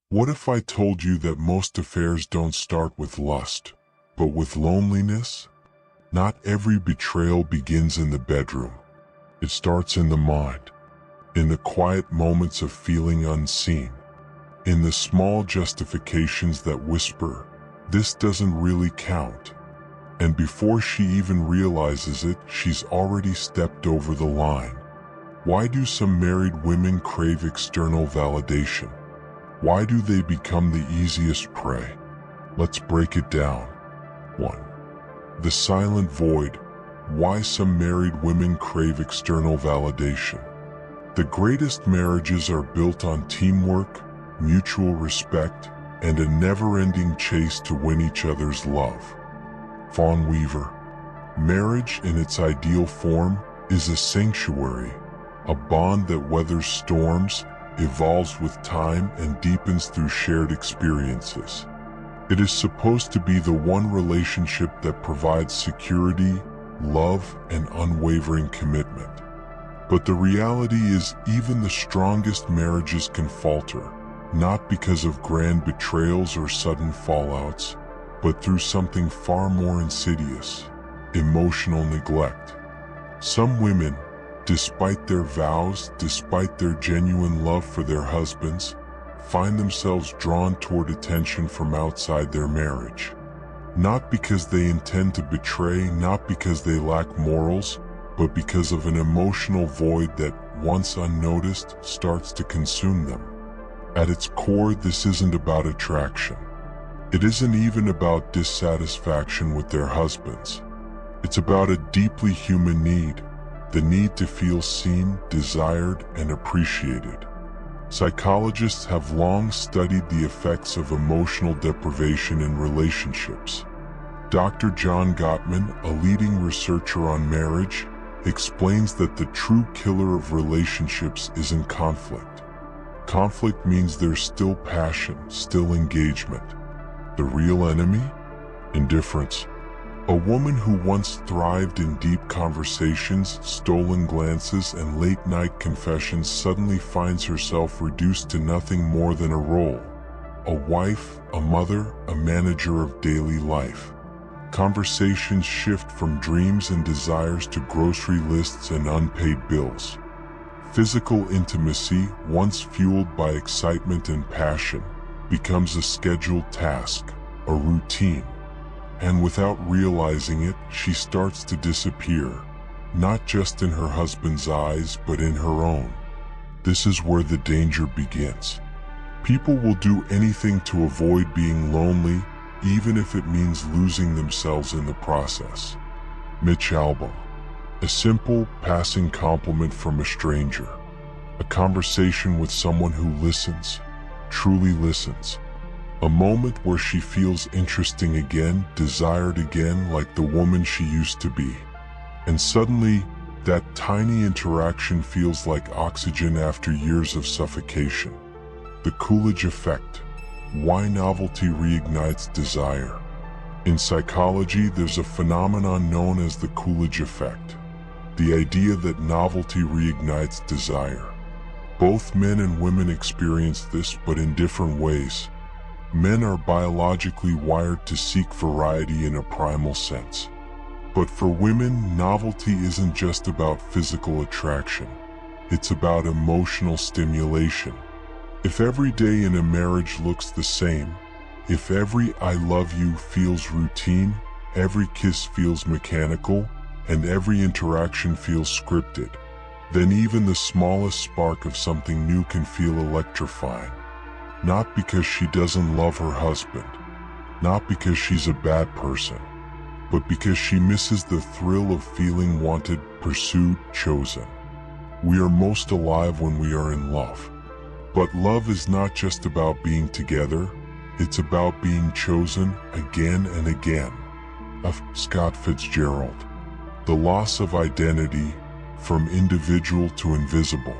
What if I told you that most affairs don't start with lust, but with loneliness? Not every betrayal begins in the bedroom. It starts in the mind, in the quiet moments of feeling unseen, in the small justifications that whisper, "This doesn't really count." And before she even realizes it, she's already stepped over the line. Why do some married women crave external validation? Why do they become the easiest prey? Let's break it down. 1. The silent void. Why some married women crave external validation. The greatest marriages are built on teamwork, mutual respect, and a never-ending chase to win each other's love. Fawn Weaver. Marriage in its ideal form is a sanctuary, a bond that weathers storms, evolves with time, and deepens through shared experiences. It is supposed to be the one relationship that provides security, love, and unwavering commitment. But the reality is, even the strongest marriages can falter, not because of grand betrayals or sudden fallouts, but through something far more insidious: emotional neglect. Some women, despite their vows, despite their genuine love for their husbands, find themselves drawn toward attention from outside their marriage. Not because they intend to betray, not because they lack morals, but because of an emotional void that, once unnoticed, starts to consume them. At its core, this isn't about attraction. It isn't even about dissatisfaction with their husbands. It's about a deeply human need, the need to feel seen, desired, and appreciated. Psychologists have long studied the effects of emotional deprivation in relationships. Dr. John Gottman, a leading researcher on marriage, explains that the true killer of relationships isn't conflict. Conflict means there's still passion, still engagement. The real enemy? Indifference. A woman who once thrived in deep conversations, stolen glances, and late-night confessions suddenly finds herself reduced to nothing more than a role: a wife, a mother, a manager of daily life. Conversations shift from dreams and desires to grocery lists and unpaid bills. Physical intimacy, once fueled by excitement and passion, becomes a scheduled task, a routine. And without realizing it, she starts to disappear, not just in her husband's eyes, but in her own. This is where the danger begins. People will do anything to avoid being lonely, even if it means losing themselves in the process. Mitch Albom. A simple, passing compliment from a stranger. A conversation with someone who listens, truly listens. A moment where she feels interesting again, desired again, like the woman she used to be. And suddenly, that tiny interaction feels like oxygen after years of suffocation. The Coolidge effect. Why novelty reignites desire. In psychology, there's a phenomenon known as the Coolidge effect. The idea that novelty reignites desire. Both men and women experience this, but in different ways. Men are biologically wired to seek variety in a primal sense. But for women, novelty isn't just about physical attraction. It's about emotional stimulation. If every day in a marriage looks the same, if every "I love you" feels routine, every kiss feels mechanical, and every interaction feels scripted, then even the smallest spark of something new can feel electrifying. Not because she doesn't love her husband, not because she's a bad person, but because she misses the thrill of feeling wanted, pursued, chosen. We are most alive when we are in love. But love is not just about being together, it's about being chosen again and again. F. Scott Fitzgerald. The loss of identity, from individual to invisible.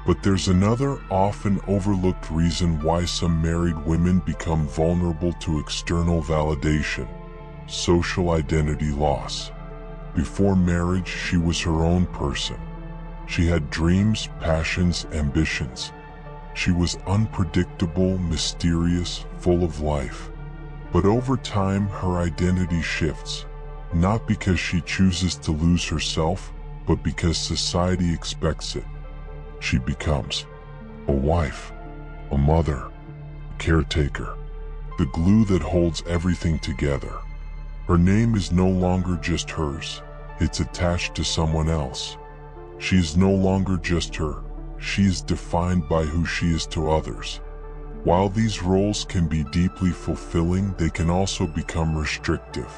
But there's another, often overlooked reason why some married women become vulnerable to external validation: social identity loss. Before marriage, she was her own person. She had dreams, passions, ambitions. She was unpredictable, mysterious, full of life. But over time, her identity shifts, not because she chooses to lose herself, but because society expects it. She becomes a wife, a mother, a caretaker, the glue that holds everything together. Her name is no longer just hers, it's attached to someone else. She is no longer just her, she is defined by who she is to others. While these roles can be deeply fulfilling, they can also become restrictive.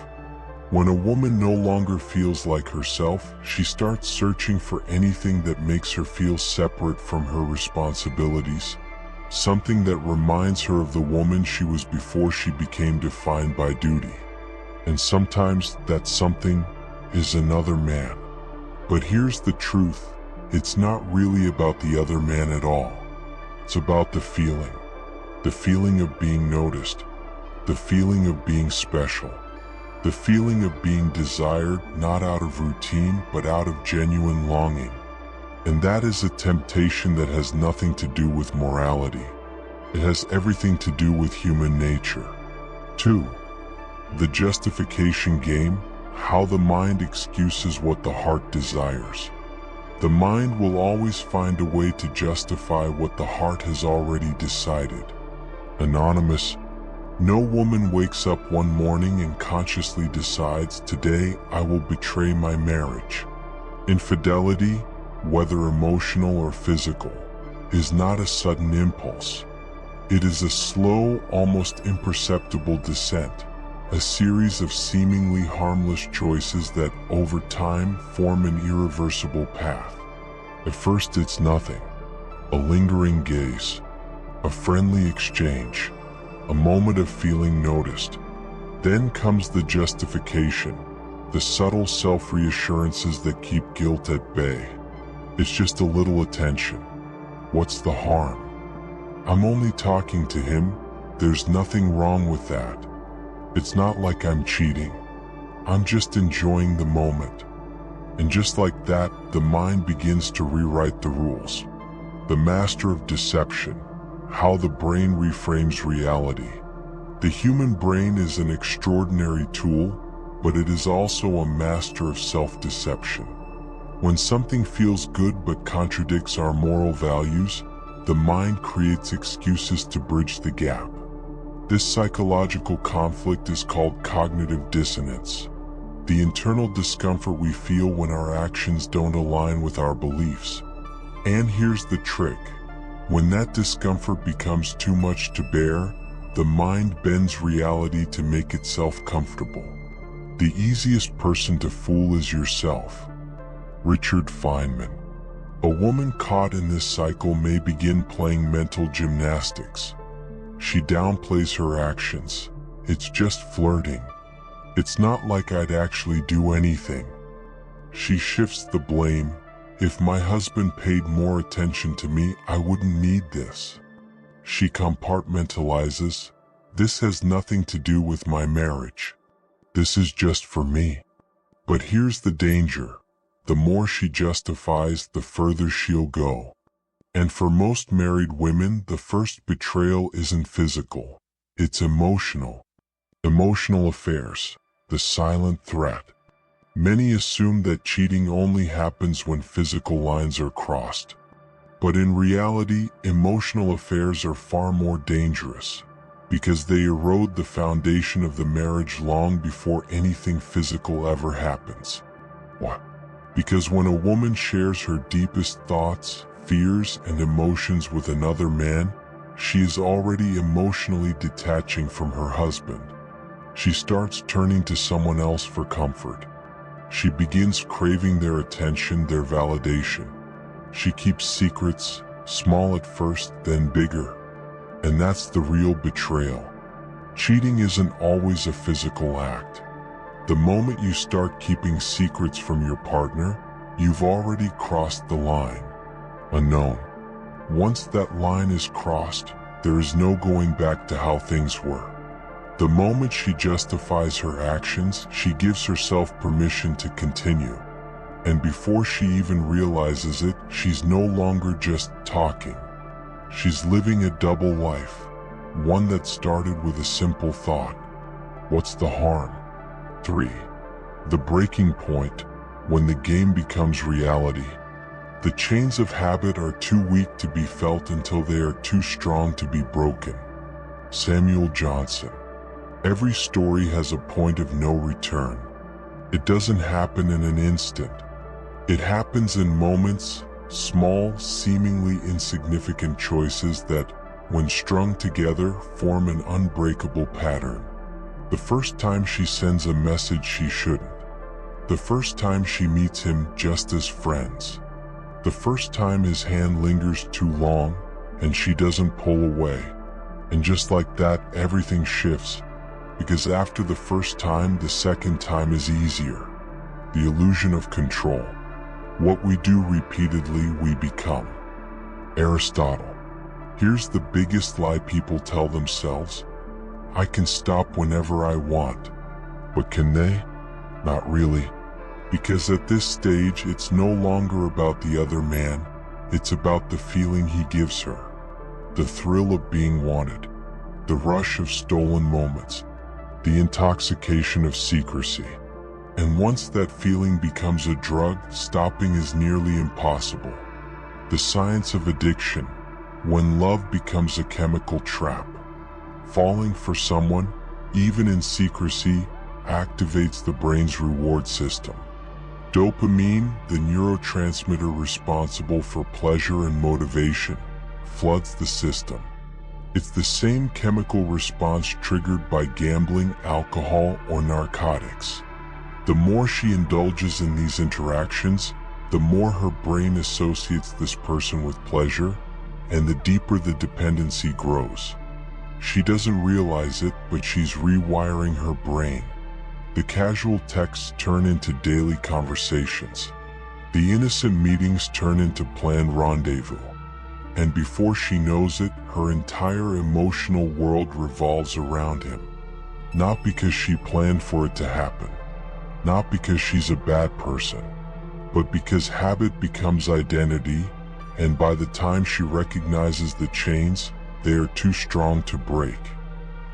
When a woman no longer feels like herself, she starts searching for anything that makes her feel separate from her responsibilities, something that reminds her of the woman she was before she became defined by duty. And sometimes that something is another man. But here's the truth, it's not really about the other man at all. It's about the feeling of being noticed, the feeling of being special, the feeling of being desired not out of routine but out of genuine longing. And that is a temptation that has nothing to do with morality. It has everything to do with human nature. 2. The justification game, how the mind excuses what the heart desires. The mind will always find a way to justify what the heart has already decided. Anonymous. No woman wakes up one morning and consciously decides, today I will betray my marriage. Infidelity, whether emotional or physical, is not a sudden impulse. It is a slow, almost imperceptible descent, a series of seemingly harmless choices that, over time, form an irreversible path. At first it's nothing, a lingering gaze, a friendly exchange, a moment of feeling noticed. Then comes the justification, the subtle self-reassurances that keep guilt at bay. It's just a little attention. What's the harm? I'm only talking to him, there's nothing wrong with that. It's not like I'm cheating. I'm just enjoying the moment. And just like that, the mind begins to rewrite the rules. The master of deception, how the brain reframes reality. The human brain is an extraordinary tool, but it is also a master of self-deception. When something feels good but contradicts our moral values, the mind creates excuses to bridge the gap. This psychological conflict is called cognitive dissonance, the internal discomfort we feel when our actions don't align with our beliefs. And here's the trick. When that discomfort becomes too much to bear, the mind bends reality to make itself comfortable. The easiest person to fool is yourself. Richard Feynman. A woman caught in this cycle may begin playing mental gymnastics. She downplays her actions. It's just flirting. It's not like I'd actually do anything. She shifts the blame. If my husband paid more attention to me, I wouldn't need this. She compartmentalizes. This has nothing to do with my marriage. This is just for me. But here's the danger. The more she justifies, the further she'll go. And for most married women, the first betrayal isn't physical. It's emotional. Emotional affairs, the silent threat. Many assume that cheating only happens when physical lines are crossed. But in reality, emotional affairs are far more dangerous, because they erode the foundation of the marriage long before anything physical ever happens. What? Because when a woman shares her deepest thoughts, fears, and emotions with another man, she is already emotionally detaching from her husband. She starts turning to someone else for comfort. She begins craving their attention, their validation. She keeps secrets, small at first, then bigger. And that's the real betrayal. Cheating isn't always a physical act. The moment you start keeping secrets from your partner, you've already crossed the line. Unknown. Once that line is crossed, there is no going back to how things were. The moment she justifies her actions, she gives herself permission to continue. And before she even realizes it, she's no longer just talking. She's living a double life, one that started with a simple thought. What's the harm? 3. The breaking point, when the game becomes reality. The chains of habit are too weak to be felt until they are too strong to be broken. Samuel Johnson. Every story has a point of no return. It doesn't happen in an instant. It happens in moments, small, seemingly insignificant choices that, when strung together, form an unbreakable pattern. The first time she sends a message she shouldn't. The first time she meets him just as friends. The first time his hand lingers too long and she doesn't pull away. And just like that, everything shifts, because after the first time, the second time is easier. The illusion of control. What we do repeatedly, we become. Aristotle. Here's the biggest lie people tell themselves. I can stop whenever I want. But can they? Not really. Because at this stage, it's no longer about the other man, it's about the feeling he gives her. The thrill of being wanted. The rush of stolen moments. The intoxication of secrecy. And once that feeling becomes a drug, stopping is nearly impossible. The science of addiction. When love becomes a chemical trap. Falling for someone, even in secrecy, activates the brain's reward system. Dopamine, the neurotransmitter responsible for pleasure and motivation, floods the system. It's the same chemical response triggered by gambling, alcohol, or narcotics. The more she indulges in these interactions, the more her brain associates this person with pleasure, and the deeper the dependency grows. She doesn't realize it, but she's rewiring her brain. The casual texts turn into daily conversations. The innocent meetings turn into planned rendezvous. And before she knows it, her entire emotional world revolves around him. Not because she planned for it to happen. Not because she's a bad person. But because habit becomes identity, and by the time she recognizes the chains, they are too strong to break.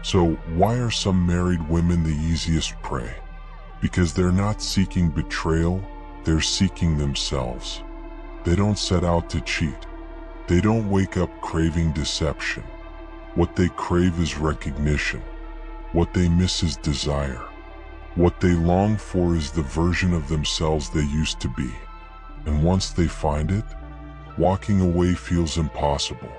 So why are some married women the easiest prey? Because they're not seeking betrayal, they're seeking themselves. They don't set out to cheat. They don't wake up craving deception. What they crave is recognition. What they miss is desire. What they long for is the version of themselves they used to be. And once they find it, walking away feels impossible.